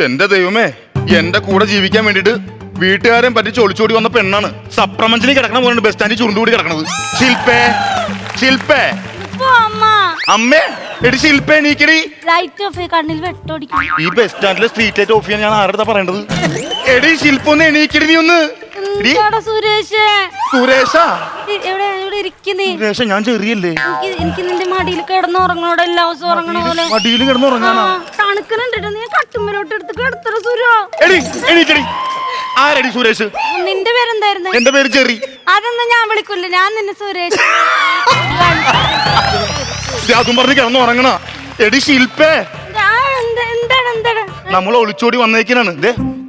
എന്റെ ദൈവമേ, എന്റെ കൂടെ ജീവിക്കാൻ വേണ്ടിട്ട് വീട്ടുകാരെയും പറ്റി ഒളിച്ചോടി വന്ന പെണ്ണാണ്. സപ്രമഞ്ചിനി കിടക്കണ പോലെ ബസ് സ്റ്റാൻഡിൽ ചുരുണ്ടുകൂടി കിടക്കണത്. ശില്പേ, ശില്പേ, അമ്മേ, എടി ശില്പേ, നീക്കടി. ലൈറ്റ് ഓഫ് കണ്ണിൽ വെട്ടോടിക്കും. ഈ ബസ് സ്റ്റാൻഡിലെ സ്ട്രീറ്റ് ലൈറ്റ് ഓഫ് ചെയ്യാൻ ഞാൻ ആരുടെ പറയേണ്ടത്? എടി ശില്പ, ഒന്ന് എണീക്കടി നീ ഒന്ന്. സുരേഷ്, സുരേഷാ, സുരേഷ് ഞാൻ ചെറിയല്ലേ? എനിക്ക് നിന്റെ മടിയിൽ കിടന്നുറങ്ങണോടെ എല്ലാ ദിവസവും ഉറങ്ങണ പോലെ. മടിയിൽ കിടന്നുറങ്ങാനാ? തണുക്കനുണ്ടിട്ട് നീ കട്ടുമ്മലോട്ട് എടുത്ത് കിടത്തറ സുരോ. എടി എണീക്കടി. ആരടി സുരേഷ്? നിന്റെ പേരെന്തായിരുന്നു? എന്റെ പേര് ചെറി. അതൊന്നും ഞാൻ വിളിക്കില്ല, ഞാൻ നിന്നെ സുരേഷ്. അതും പറഞ്ഞ് കിടന്നു ഉറങ്ങണ. എടി ശില്പേ, എന്താണ് നമ്മൾ ഒളിച്ചോടി വന്നേക്കാനാണ്.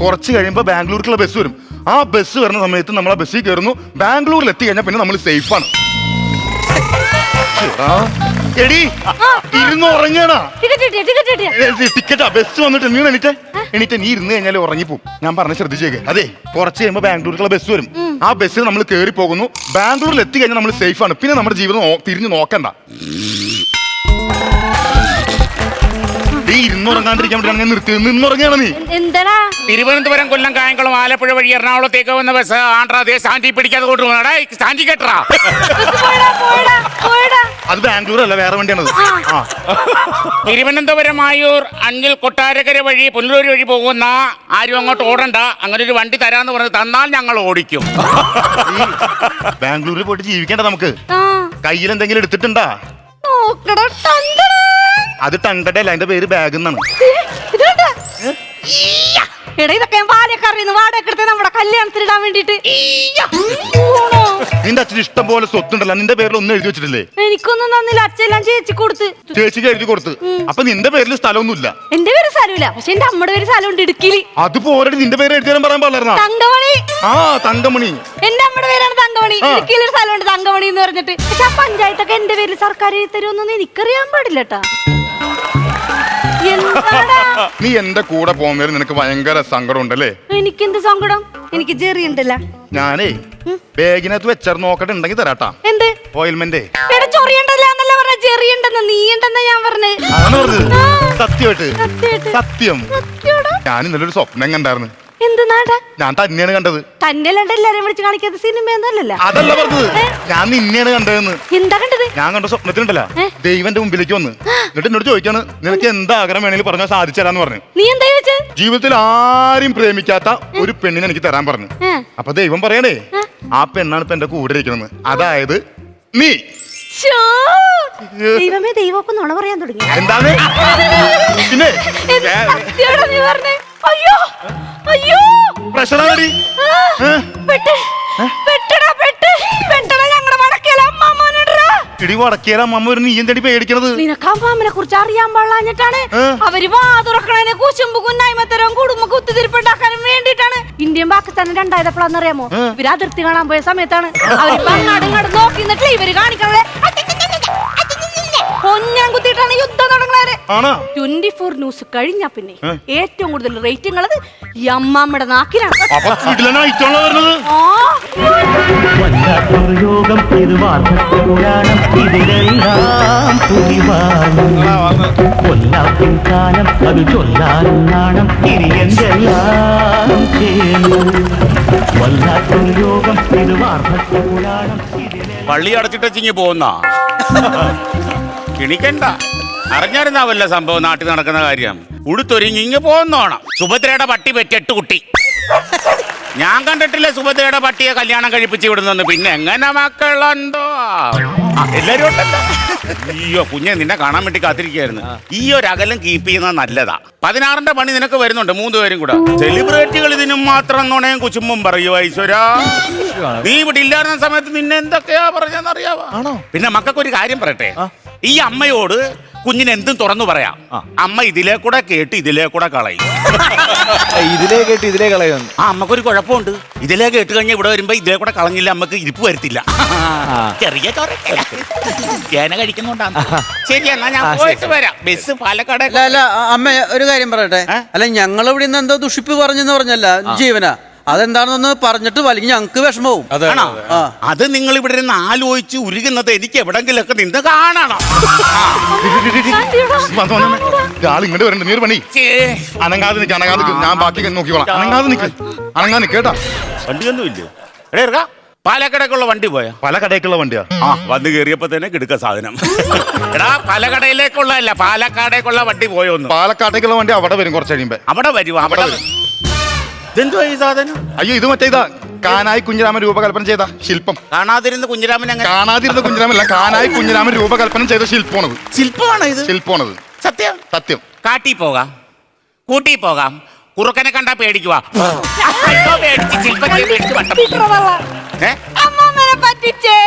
കുറച്ച് കഴിയുമ്പോ ബാംഗ്ലൂർക്കുള്ള ബസ് വരും. ആ ബസ് വരുന്ന സമയത്ത് നമ്മൾ ആ ബസ്സിൽ കയറുന്നു. ബാംഗ്ലൂരിൽ എത്തി കഴിഞ്ഞാൽ പിന്നെ നമ്മൾ സേഫാണ്. എടി ഇരുന്ന് ഉറങ്ങണ. ടിക്കറ്റാ ബസ് വന്നിട്ട് നീ എണീറ്റ നീ ഇരുന്ന് കഴിഞ്ഞാൽ ഉറങ്ങിപ്പോവും. ഞാൻ പറഞ്ഞ ശ്രദ്ധിച്ചേക്ക്. അതെ, കുറച്ച് കഴിയുമ്പോൾ ബാംഗ്ലൂരിലുള്ള ബസ് വരും. ആ ബസ്സിൽ നമ്മൾ കയറി പോകുന്നു. ബാംഗ്ലൂരിൽ എത്തി കഴിഞ്ഞാൽ നമ്മൾ സേഫാണ്. പിന്നെ നമ്മുടെ ജീവിതം തിരിഞ്ഞു നോക്കണ്ട. ഇരുന്നുറങ്ങാണ്ടിരിക്കാൻ വേണ്ടി ഞാൻ നിർത്തി നിന്നുറങ്ങാണ് നീ. എന്താ തിരുവനന്തപുരം, കൊല്ലം, കായംകുളം, ആലപ്പുഴ വഴി എറണാകുളത്തേക്ക് വന്ന ബസ് ആണ്ട്രാ സ്റ്റാൻഡിൽ പിടിക്കാതെ കൊണ്ടുപോകണ. സ്റ്റാൻഡിൽ കേട്ടാ? അത് ബാംഗ്ലൂർ അല്ല, വേറെ വണ്ടിയാണത്. തിരുവനന്തപുരം, മായൂർ, അഞ്ചൽ, കൊട്ടാരക്കര വഴി പുനലൂർ വഴി പോകുന്ന ആരും അങ്ങോട്ട് ഓടണ്ട. അങ്ങനെ ഒരു വണ്ടി തരാന്ന് പറഞ്ഞ് തന്നാൽ ഞങ്ങൾ ഓടിക്കും. ബാംഗ്ലൂരിൽ പോയിട്ട് ജീവിക്കേണ്ട നമുക്ക്. കയ്യിൽ എന്തെങ്കിലും എടുത്തിട്ടുണ്ടാ? അത് ടങ്കട അല്ല, അതിന്റെ പേര് ബാഗ് എന്നാണ്. ഇതൊക്കെ പാലക്കറിയുന്നു വാടക നമ്മുടെ കല്യാണത്തിന് ഇടാൻ വേണ്ടിട്ട്. നിന്റെ അച്ഛന് ഇഷ്ടം പോലെ സ്വത്തുണ്ടല്ലോ, നിന്റെ പേരിൽ ഒന്നും എഴുതി വെച്ചിട്ടില്ലേ? എനിക്കൊന്നും തന്നില്ല, അച്ഛനെല്ലാം ചേച്ചി കൊടുത്ത്. ചേച്ചിക്ക് എഴുതി കൊടുത്ത്. അപ്പൊ നിന്റെ പേരിൽ സ്ഥലമൊന്നുമില്ല. എന്റെ പേര് സ്ഥലമില്ല, പക്ഷെ എന്റെ അമ്മയുടെ പേര് സ്ഥലമുണ്ട് ഇടുക്കിയില്. അത് പോരടി, നിന്റെ പേര് എഴുതി തരാൻ പറയാൻ പാടില്ലായിരുന്നോ? തങ്കമണി. ആ, തങ്കമണി. എന്റെ അമ്മയുടെ പേരാണ് തങ്കമണി. ഇടുക്കിയിലൊരു സ്ഥലമുണ്ട് തങ്കമണി എന്ന് പറഞ്ഞിട്ട്. പക്ഷെ ആ പഞ്ചായത്തൊക്കെ എന്റെ പേരിൽ സർക്കാർ തരുമെന്നൊന്നും എനിക്കറിയാൻ പാടില്ല കേട്ടാ. നീ എന്റെ കൂടെ പോകുന്നതിൽ നിനക്ക് ഭയങ്കര സങ്കടം ഉണ്ടല്ലേ? എനിക്കെന്ത് സങ്കടം? എനിക്ക് ജെറി ഉണ്ടല്ല. ഞാനേ ബാഗിനകത്ത് വെച്ചാൽ നോക്കട്ടെ, ഉണ്ടെങ്കിൽ തരാട്ടാ. എന്ത് ഓയിൽമെന്റ്? ചൊറിയണ്ടല്ല പറഞ്ഞ, ജെറി ഉണ്ടെന്ന്. നീ ഉണ്ടെന്ന് ഞാൻ പറഞ്ഞത്. സത്യമായിട്ട് സത്യം. ഞാൻ ഇന്നലെ ഒരു സ്വപ്നം കണ്ടായിരുന്നു. എന്ത് നാടാ? ഞാൻ തന്നെയാണ് കണ്ടത്. തന്നെയല്ല എല്ലാരെയും വിളിച്ച് കാണിക്കാത്ത സിനിമയൊന്നുമല്ലല്ലോ. അതല്ല പറഞ്ഞത്, ഞാൻ നിന്നെയാണ് കണ്ടതെന്ന്. എന്താ കണ്ടത്? ഞാൻ കണ്ട സ്വപ്നത്തിനുണ്ടല്ലോ, ദൈവന്റെ മുമ്പിലേക്ക് വന്ന് എന്നിട്ട് എന്നോട് ചോദിക്കാണ്, നിനക്ക് എന്താ ആഗ്രഹം വേണമെങ്കിലും പറഞ്ഞാൽ സാധിച്ചരാന്ന് പറഞ്ഞു. നീ എന്താ ചോദിച്ചത്? ജീവിതത്തിൽ ആരും പ്രേമിക്കാത്ത ഒരു പെണ്ണിനെ എനിക്ക് തരാൻ പറഞ്ഞു. അപ്പൊ ദൈവം പറയണേ, ആ പെണ്ണാണ് ഇപ്പൊ എന്റെ കൂടെ ഇരിക്കണെന്ന്. അതായത് നീ. ദൈവമേ, ദൈവമൊക്കെ നുണ പറയാൻ തുടങ്ങി. എന്താണ് പിന്നെ? അയ്യോ അയ്യോ, പ്രശ്നമാടി. ഇടി വടക്കേല അമ്മ ഒരു നീ എന്തടി പേടിക്കണത്? നിനക്ക് അമ്മാമ്മനെ കുറിച്ച് അറിയാൻ പാടില്ലാഞ്ഞിട്ടാണ്. അവര് വാ തുറക്കണേനെ കുശുമ്പ് കുന്നായ്മത്തരം കുടുംബ കുത്തിരിപ്പുണ്ടാക്കാനും വേണ്ടിട്ടാണ്. ഇന്ത്യയും പാകിസ്ഥാനും രണ്ടായതപ്പോഴാന്ന് അറിയാമോ? ഇവര് അതിർത്തി കാണാൻ പോയ സമയത്താണ്. അവര് അങ്ങാടും നോക്കി നിന്നിട്ട് ഇവര് കാണിക്കണേ പൊന്നാൻ കുത്തിയിട്ടാണ് യുദ്ധം തുടങ്ങണവര്. 24 ന്യൂസ് കഴിഞ്ഞാ പിന്നെ ഏറ്റവും കൂടുതൽ റേറ്റിംഗ് ഉള്ളത് ഈ അമ്മാമ്മയുടെ നാക്കിനാണ്. പള്ളി അടച്ചിട്ടിങ്ങി പോകുന്ന കിണിക്കണ്ട. അറിഞ്ഞായിരുന്നാ വല്ല സംഭവം നാട്ടിൽ നടക്കുന്ന കാര്യം? ഉടുത്തൊരുങ്ങി ഇങ്ങ് പോകുന്നോണം. സുഭദ്രയുടെ പട്ടി പെറ്റ് 8 കുട്ടി. ഞാൻ കണ്ടിട്ടില്ല സുഭദ്രയുടെ പട്ടിയെ കല്യാണം കഴിപ്പിച്ച് വിടുന്നെന്ന്. പിന്നെ എങ്ങനെ മക്കളുണ്ടോ? എല്ലാരും ഉണ്ടല്ലോ. അയ്യോ കുഞ്ഞെ, നിന്നെ കാണാൻ വേണ്ടി കാത്തിരിക്കുകയായിരുന്നു. ഈ ഒരു അകലം കീപ്പ് ചെയ്യുന്നത് നല്ലതാ. 16ന്റെ പണി നിനക്ക് വരുന്നുണ്ട്, 3 പേരും കൂടെ. സെലിബ്രിറ്റികൾ ഇതിനും മാത്രം നുണയും കുശുമ്പും പറയൂ. ഈശ്വരാ, നീ ഇവിടെ ഇല്ലായിരുന്ന സമയത്ത് നിന്നെ എന്തൊക്കെയാ പറഞ്ഞെന്നറിയാവോ? പിന്നെ മക്കൾക്കൊരു കാര്യം പറയട്ടെ, ഈ അമ്മയോട് കുഞ്ഞിന് എന്തും തുറന്നു പറയാം. അമ്മ ഇതിലേ കൂടെ കേട്ട് ഇതിലേ കൂടെ കളയും. ഇതിലേ കേട്ട് ഇതിലേ കളയും. ആ അമ്മക്കൊരു കുഴപ്പമുണ്ട്. ഇതിലേ കേട്ട് കഴിഞ്ഞാൽ ഇവിടെ വരുമ്പോ ഇതിലേ കൂടെ കളഞ്ഞില്ല അമ്മക്ക് ഇരിപ്പ് വരത്തില്ല. ചെറിയ ചേന കഴിക്കുന്നുണ്ടാണ്. ശരി, എന്നാ ഞാൻ പോയിട്ട് വരാം. ബസ് പാലക്കാട്. അല്ല അമ്മ ഒരു കാര്യം പറയട്ടെ. അല്ല ഞങ്ങൾ ഇവിടെ നിന്ന് എന്തോ ദുഷിപ്പ് പറഞ്ഞെന്ന് പറഞ്ഞല്ല ജീവന. അതെന്താണെന്നൊന്ന് പറഞ്ഞിട്ട് അല്ലെങ്കിൽ ഞങ്ങക്ക് വിഷമവും. ആണോ? അത് നിങ്ങൾ ഇവിടെ ഇരുന്ന് ആലോചിച്ച് ഉരുകുന്നത് എനിക്ക് എവിടെങ്കിലൊക്കെ നിന്ന് കാണണം. ആൾ ഇങ്ങോട്ട് വരണ്ട, നീ ഒരു പണി അനങ്ങാതെ നിൽക്ക്, അനങ്ങാതെ നിൽക്ക്. ഞാൻ ബാക്കി നോക്കിക്കോളാം. അനങ്ങാതെ നിൽക്ക്, അനങ്ങാതെ നിൽക്ക് കേട്ടാ. വണ്ടിയൊന്നും ഇല്ലേ? എടാ പാലക്കടക്കുള്ള വണ്ടി പോയാ? പല കടയ്ക്കുള്ള വണ്ടിയാ. വന്ന് കയറിയപ്പോ തന്നെ കിടക്ക സാധനം. എടാ പലകടയിലേക്കുള്ള പാലക്കാടേക്കുള്ള വണ്ടി പോയോന്ന്. പാലക്കാട്ടേക്കുള്ള വണ്ടി അവിടെ വരും കുറച്ച് കഴിയുമ്പോ. അവിടെ വരും. അവിടെ ഇതെന്തോ ഈ സാധനം? അയ്യോ, ഇത് മറ്റേ ഇതാ കാനായി കുഞ്ഞിരാമൻ രൂപകൽപ്പന ചെയ്ത ശില്പം. കാണാതിരുന്ന കുഞ്ഞിരാമൻ അങ്ങനെ കാണാതിരുന്ന കുഞ്ഞിരാമല്ല, കാനായി കുഞ്ഞിരാമൻ രൂപകൽപ്പന ചെയ്ത ശില്പമാണത്. ശില്പമാണോ ഇത്? ശില്പമാണത്. സത്യം സത്യം. കാട്ടി പോകാം, കൂട്ടി പോകാം, കുറുക്കനെ കണ്ടാ പേടിക്കുക. അമ്മാമ്മനെ പറ്റിച്ചേ.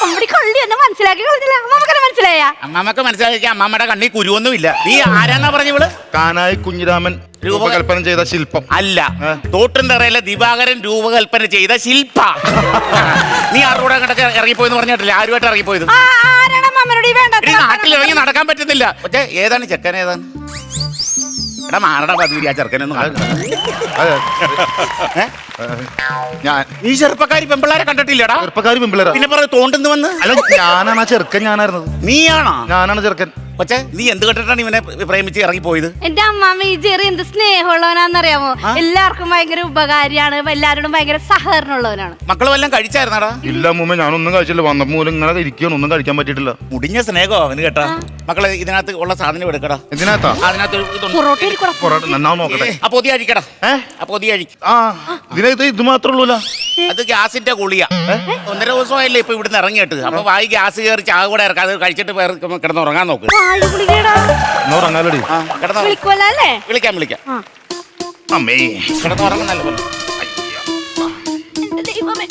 നമ്മുടെ കള്ളി എന്നെ മനസ്സിലാക്കി കളഞ്ഞില്ല. അമ്മാമ്മക്ക് മനസ്സിലായ? അമ്മാമ്മക്ക് മനസ്സിലാക്കിയ അമ്മാമ്മയുടെ കണ്ണി കുരുവൊന്നുമില്ല. നീ ആരാന്നാ പറഞ്ഞവള്? കാനായി കുഞ്ഞിരാമൻ രൂപകൽപ്പന ചെയ്ത ശില്പം അല്ല, തോട്ടുംതറയിലെ ദിവാകരൻ രൂപകൽപ്പന ചെയ്ത ശില്പ. നീ ആരുടെ കണ്ടൊക്കെ ഇറങ്ങിപ്പോയെന്ന് പറഞ്ഞിട്ടില്ല? ആരുമായിട്ട് ഇറങ്ങിപ്പോയത്? നാട്ടിൽ ഇറങ്ങി നടക്കാൻ പറ്റുന്നില്ല. പക്ഷേ ഏതാണ് ചെക്കൻ? ഏതാണ്? എടാ മാറടാ പതിവില്ല ആ ചെറുക്കനൊന്നും. ഞാൻ ഈ ചെറുപ്പക്കാരി പെമ്പിള്ളാരെ കണ്ടിട്ടില്ലടാ? ചെറുപ്പക്കാരി പെമ്പിള്ളേരാ. പിന്നെ പറ തോണ്ടെന്ന് വന്ന്. അല്ല, ഞാനാണ് ആ ചെറുക്കൻ. ഞാനായിരുന്നത്. നീയാണോ? ഞാനാണ് ചെറുക്കൻ. പക്ഷേ നീ എന്ത് കണ്ടിട്ടാണ് ഇവനെ പ്രേമിച്ച് ഇറങ്ങിപ്പോയത്? എന്റെ അമ്മാമ്മ ഈ ചെറിയ എന്ത് സ്നേഹമുള്ളവനാന്നറിയാമോ? എല്ലാവർക്കും ഭയങ്കര ഉപകാരിയാണ്, എല്ലാവരോടും ഭയങ്കര സഹകരണം ഉള്ളവനാണ്. മക്കള് വല്ലതും കഴിച്ചായിരുന്നാടാ? ഇല്ല അമ്മൂമ്മ, ഞാനൊന്നും കഴിച്ചില്ല. വന്നപ്പോ മൂലം ഇങ്ങനെ ഇരിക്കുകയാണ്, ഒന്നും കഴിക്കാൻ പറ്റിയിട്ടില്ല. മുടിഞ്ഞ സ്നേഹമോ അവന് കേട്ടാ? മക്കളെ ഇതിനകത്ത് ഉള്ള സാധനം എടുക്കടാ. എന്തിനാത്താ? അതിനകത്ത് ഇതുണ്ട്. പൊറോട്ട ഇരിക്കടാ. പൊറോട്ട നന്നാവും നോക്കട്ടെ. ആ പൊതി അഴിക്കടാ. ആ പൊതി അഴിക്ക്. ആ ഇതിനകത്ത് ഇത് മാത്രമേ ഉള്ളൂല. അത് ഗ്യാസിന്റെ ഗുളിയ. 1.5 ദിവസമായില്ലേ ഇപ്പൊ ഇവിടുന്ന് ഇറങ്ങിയിട്ട്. അപ്പൊ വായി ഗ്യാസ് കയറി ചായ കൂടെ ഇറക്കാം. അത് കഴിച്ചിട്ട് കിടന്ന് ഉറങ്ങാൻ നോക്ക്. വായു ഗുളികേടാ. എന്നാ ഉറങ്ങാലോടി. കിടന്ന് വിളിക്കുമല്ലോ അല്ലേ? വിളിക്കാം. അമ്മേ കിടന്ന് ഉറങ്ങുന്നല്ലോ. ദൈവമേ.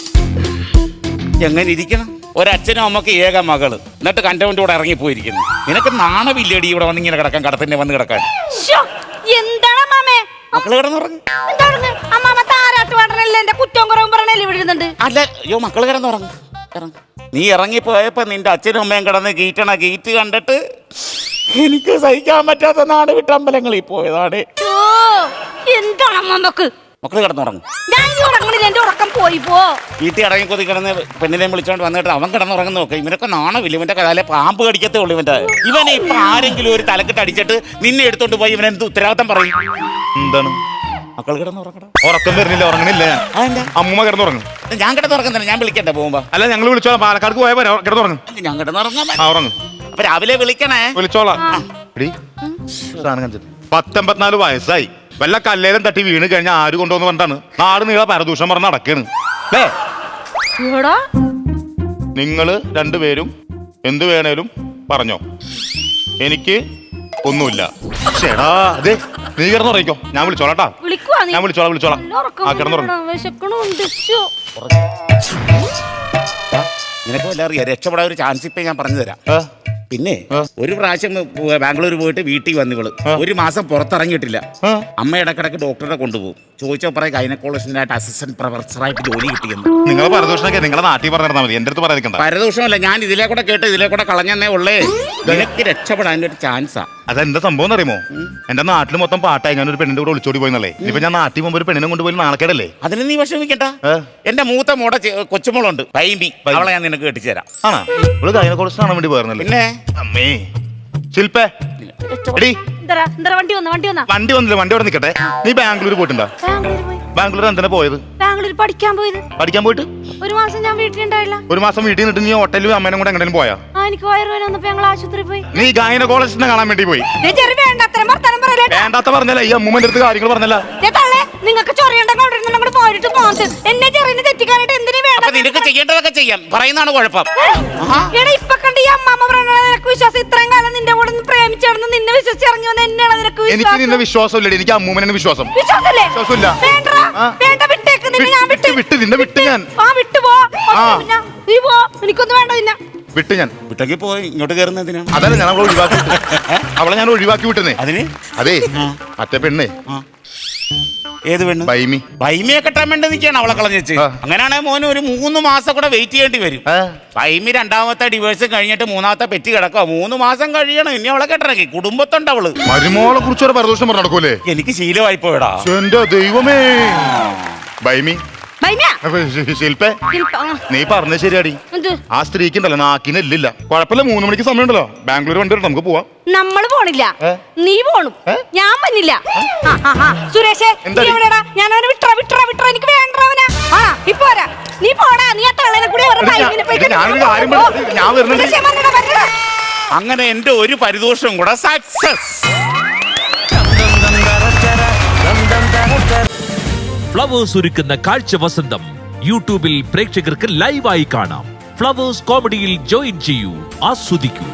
എങ്ങനെ ഇരിക്കണം? ഒരച്ഛനും അമ്മക്ക് ഏക മകള്, എന്നിട്ട് കണ്ടവന്റെ കൂടെ ഇറങ്ങിപ്പോയിരിക്കുന്നു. നിനക്ക് നാണമില്ലേടി ഇവിടെ വന്ന് ഇങ്ങനെ കിടക്കാൻ, കടത്തിന്റെ വന്ന് കിടക്കാൻ? എന്താണ് അമ്മാമേ? മക്കള് കിടന്നുറങ്ങും. അമ്മാമ താരാട്ട് പാടനല്ലേ, എന്റെ കുറ്റവും കുറവും പറഞ്ഞല്ലേ ഇവിടെ ഇരുന്നുണ്ട്. അല്ല, അയ്യോ മക്കള് കിടന്നുറങ്ങും. നീ ഇറങ്ങിപ്പോയപ്പോ നിന്റെ അച്ഛനും അമ്മയും കിടന്ന് ഗീറ്റണ ഗീറ്റ് കണ്ടിട്ട് എനിക്ക് സഹിക്കാൻ പറ്റാത്ത നാട് വിട്ട അമ്പലങ്ങളിൽ പോയതാണ്. എന്താണ് അമ്മമ്മക്ക്? മക്കള് കിടന്നുറങ്ങും. ഞാൻ ഉറങ്ങണില്ല, എന്റെ ഉറക്കം പോയി പോ. വീട്ടിൽ ഇറങ്ങി കൊതി കിടന്ന് പെണ്ണിനെ വിളിച്ചോണ്ട് വന്നിട്ട് അവൻ കിടന്നുറങ്ങുന്ന നോക്കെ. ഇവനൊക്കെ നാണമില്ല. ഇവന്റെ കഥാലെ പാമ്പ് കടിക്കത്തേ ഉള്ളൂ ഇവന്റെ. ഇവനെ ഇപ്പൊ ആരെങ്കിലും ഒരു തലക്കെട്ട് അടിച്ചിട്ട് നിന്നെ എടുത്തോണ്ട് പോയി ഇവൻ എന്ത് ഉത്തരവാദിത്തം പറയും? എന്താണ്? മക്കൾ കിടന്നുറങ്ങണം. ഉറക്കം വരുന്നില്ല, ഉറങ്ങണില്ല. അമ്മൂമ്മ കിടന്നുറങ്ങും. ഞാൻ കിടന്നുറങ്ങുന്നില്ല. ഞാൻ വിളിക്കട്ടെ പോകുമ്പോ? അല്ല, ഞങ്ങൾ വിളിച്ചോളാം. പാലക്കാട് പോയാ കിടന്നുറങ്ങും. ഞാൻ കിടന്നുറങ്ങാൻ. ഉറങ്ങും. അപ്പൊ രാവിലെ വിളിക്കണേ. വിളിച്ചോളാം. 54 വയസ്സായി. വല്ല കല്ലേലും തട്ടി വീണ് കഴിഞ്ഞാൽ ആര് കൊണ്ടുവന്ന് പറഞ്ഞാണ് നാട് നീളെ പരദൂഷണം പറഞ്ഞ് നടക്കാണ്. നിങ്ങള് രണ്ടുപേരും എന്ത് വേണേലും പറഞ്ഞോ, എനിക്ക് ഒന്നുമില്ല. ചേടാ അതെ, നീ കിടന്നുറങ്ങിക്കോ. ഞാൻ വിളിച്ചോളാട്ടാ. ഞാൻ വിളിച്ചോളാം. ആ കിടന്നുറങ്ങും. നിനക്ക് വല്ല അറിയാം രക്ഷപ്പെടാൻ ഒരു ചാൻസ് ഇപ്പൊ ഞാൻ പറഞ്ഞു തരാം. പിന്നെ ഒരു പ്രാവശ്യം ബാംഗ്ലൂർ പോയിട്ട് വീട്ടിൽ വന്നിവള് 1 മാസം പുറത്തിറങ്ങിയിട്ടില്ല. അമ്മ ഇടക്കിടക്ക് ഡോക്ടറെ കൊണ്ടുപോകും. ചോദിച്ചോ പറയും ഗൈനക്കോളജിസ്റ്റിനായിട്ട് അസിസ്റ്റന്റ് പ്രൊഫസറായിട്ട് ജോലി കിട്ടിയെന്ന്. നിങ്ങളെ പരദൂഷണൊക്കെ നിങ്ങളെ നാട്ടിൽ പറഞ്ഞാൽ മതി, എന്റെ അടുത്ത് പറയാതിരിക്കണ്ട. പരദൂഷണമല്ല, ഞാൻ ഇതിലെ കൂടെ കേട്ട് ഇതിലെ കൂടെ കളഞ്ഞേ ഉള്ളേ. നിനക്ക് രക്ഷപ്പെടാൻ ഒരു ചാൻസാ. അതെന്താ സംഭവം അറിയുമോ? എന്റെ നാട്ടിൽ മൊത്തം പാട്ടായി. ഞാൻ ഒരു പെണ്ണിന്റെ കൂടെ ഒളിച്ചോടി പോയിന്നല്ലേ. ഇപ്പൊ ഞാൻ നാട്ടിൽ പോകുമ്പോൾ ഒരു പെണ്ണിനെ കൊണ്ടുപോയി നാളക്കേടല്ലേ. അതിന് നീ വിഷമിക്കണ്ട. എന്റെ മൂത്ത മോടെ കൊച്ചുമോളുണ്ട് പൈമ്പി. അവളെ ഞാൻ നിനക്ക് കെട്ടിച്ചു തരാം. ആണോ? ഇവിടെ ഗൈനക്കോളജിസ്റ്റ് കാണാൻ വേണ്ടി പോയിരുന്നല്ലേ? പിന്നെ അമ്മേ ശില്പേ, എടി വണ്ടി വന്നില്ല. വണ്ടി അവിടെ നിൽക്കട്ടെ. നീ ബാംഗ്ലൂർ പോയിട്ടുണ്ടോ? ബാംഗ്ലൂർ എന്തിനാ പോയത്? ബാംഗ്ലൂർ പഠിക്കാൻ പോയിട്ട് 1 മാസം ഞാൻ വീട്ടിലുണ്ടായില്ല. 1 മാസം വീട്ടിൽ നിന്നിട്ട് നീ ഹോട്ടലിൽ അമ്മേനെ കൂടെ എങ്ങനെയും പോയാ? എനിക്ക് വയറുവേദന വന്നപ്പോ ഞങ്ങൾ ആശുപത്രി പോയി. നീ ഗൈനക്കോളജിസ്റ്റിനെ കാണാൻ വേണ്ടി പോയി. വേണ്ടാത്ത പറഞ്ഞല്ല, ഈ അമ്മൂമ്മന്റെ അടുത്ത് കാര്യങ്ങൾ പറഞ്ഞല്ല. നിങ്ങൾക്ക് ചൊറിയുണ്ടെങ്കിൽ പോയിട്ട് പോകത്ത്. എന്നെ ചെറിയ തെറ്റിക്കാനായിട്ട് എന്തിനു വേണം? നിനക്ക് ചെയ്യേണ്ടതൊക്കെ ചെയ്യാം. പറയുന്നതാണ് കുഴപ്പം. ഇപ്പൊ കണ്ട് ഈ അമ്മാമ്മ പറയണ നിനക്ക് വിശ്വാസം? ഇത്രയും കാലം നിന്റെ കൂടെ പ്രേമിച്ചിടന്ന് നിന്നെ വിശ്വസിച്ച് ഇറങ്ങി വന്ന എന്നെയാണ് നിനക്ക് എനിക്ക് വിശ്വാസം? നിന്നെ വിശ്വാസമില്ല. എനിക്ക് അമ്മൂമ്മനെ വിശ്വാസം. വിശ്വാസമില്ലേ? വിശ്വാസമില്ല. വേണ്ട, വിട്ടേക്ക്. നിന്നെ ഞാൻ വിട്ട് ഞാൻ വിട്ടു പോ. നീ പോ, എനിക്കൊന്നും വേണ്ട. നിന്നെ വിട്ട് ഞാൻ വിട്ടേക്ക് പോയി ഇങ്ങോട്ട് കയറുന്നതിനാ? അതല്ല, ഞാൻ അവളെ ഒഴിവാക്കി അവളെ ഞാൻ ഒഴിവാക്കി വിട്ടുന്നേ. അതിന് അതേ മറ്റേ പെണ്ണേ. ഏത് പെണ്ണ്? ബൈമിയെ കെട്ടാൻ വേണ്ടി നിൽക്കുകയാണ് അവളെ കളഞ്ഞു. അങ്ങനെയാണെങ്കിൽ മോന് ഒരു 3 മാസം കൂടെ വെയിറ്റ് ചെയ്യേണ്ടി വരും. ബൈമി 2ാമത്തെ ഡിവേഴ്സ് കഴിഞ്ഞിട്ട് 3ാമത്തെ പെറ്റി കിടക്കുക. 3 മാസം കഴിയണം ഇനി അവളെ കെട്ടണമെങ്കിൽ. കുടുംബത്തുണ്ട് അവള്. മരുമോളെ കുറിച്ച് ഒരു പരദൂഷണം പറഞ്ഞു നടക്കൂലേ? എനിക്ക് ശീലമായി പോയടാ. എന്റെ ദൈവമേ, ബൈമി ഭൈമ്യ. ശില്പേ നീ പറഞ്ഞ ശരിയാടി. എന്ത്? ആ സ്ത്രീക്ക് ഉണ്ടല്ലോ നാക്കിന് എല്ലില്ല. കുഴപ്പമില്ല, 3 മണിക്ക് സമയമുണ്ടല്ലോ. ബാംഗ്ലൂർ വണ്ടി വരട്ടെ, നമുക്ക് പോവാം. നമ്മള് പോണില്ല, ഏ? നീ പോണു. ഏ? ഞാൻ വന്നില്ല. സുരേഷേ, എന്താടി? നീ എവിടെടാ? ഞാൻ അവനെ വിട്ര എനിക്ക് വേണ്ട അവനാ. ആ ഇപ്പൊ വരാ. നീ പോടാ, നീ ആ തള്ളനെ കൂടി അവരുടെ എടി, ഭൈമിനെ പോയി എടി, ഞാനൊരു കെട്ടിക്കോ. കാര്യം പറയാം. ഞാൻ വരുന്നുണ്ട്. സുരേഷേ, വന്നെടാ. അങ്ങനെ എന്റെ ഒരു പരിദോഷവും കൂടെ സക്സസ്. ഫ്ലവേഴ്സ് ഒരുക്കുന്ന കാഴ്ച വസന്തം യൂട്യൂബിൽ പ്രേക്ഷകർക്ക് ലൈവായി കാണാം. ഫ്ലവേഴ്സ് കോമഡിയിൽ ജോയിൻ ചെയ്യൂ, ആസ്വദിക്കൂ.